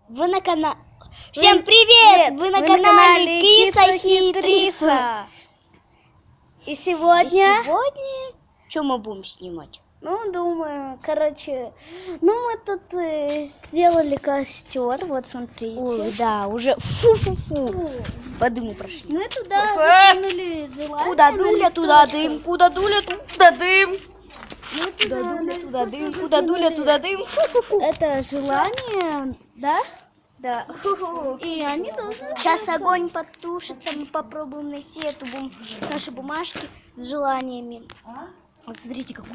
Вы на канале... Всем привет! Вы на канале Киса-хитриса. И сегодня... Что мы будем снимать? Ну, думаю, короче... Ну, мы тут сделали костер. Вот, смотрите. Ой, да, уже фу-фу-фу. По дыму прошли. Мы туда закинули желание. Куда дуля, туда дым. Куда дуля, туда дым. Мы Куда туда дуля, туда дым. Куда дуля, туда дым. Фу-фу-фу. Это желание, да? Да. И они должны... Сейчас огонь потушится, мы попробуем найти наши бумажки с желаниями. Вот смотрите, какой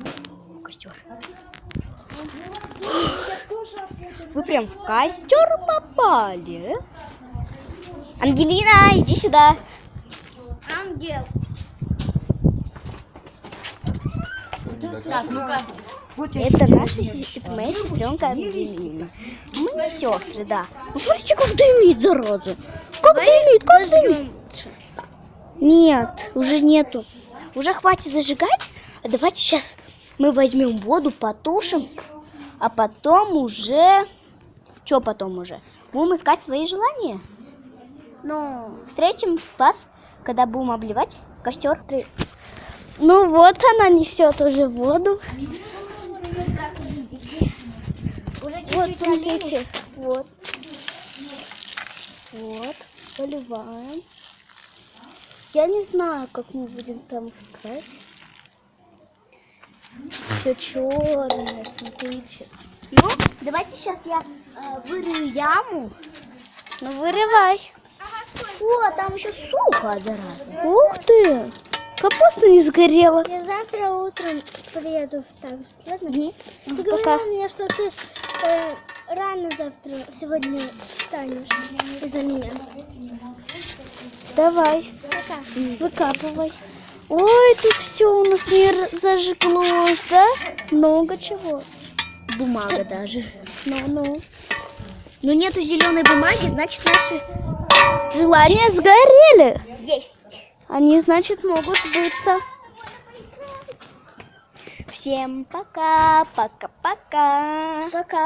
костер. Вы прям в костер попали. Ангелина, иди сюда. Ангел. Так, ну-ка. Это моя сестренка Ангелина. Мы не сестры, да. Ну смотрите, как дымит, зараза. Как дымит, как дымит. Нет, уже нету. Уже хватит зажигать. А давайте сейчас мы возьмем воду, потушим. А потом уже... Что потом уже? Будем искать свои желания. Ну, Встретим вас, когда будем обливать костер. ну вот она несет уже воду. Уже Вот, чуть-чуть смотрите. Вот. Вот. Поливаем. Я не знаю, как мы будем там искать. Все черное, смотрите. Ну, давайте сейчас я вырую яму. Ну, вырывай. О, там еще сухо, зараза. Ух ты! Капуста не сгорела. Я завтра утром приеду в Таврск, ладно? Ты Пока. говорила мне, что ты рано завтра, сегодня встанешь из-за меня. Давай. Пока. Выкапывай. Ой, тут все у нас не зажиглось, да? Много чего. Бумага даже. Ну. Но нету зеленой бумаги, значит наши Желания сгорели. есть. Они, значит, могут сбыться. Всем пока, пока-пока. Пока.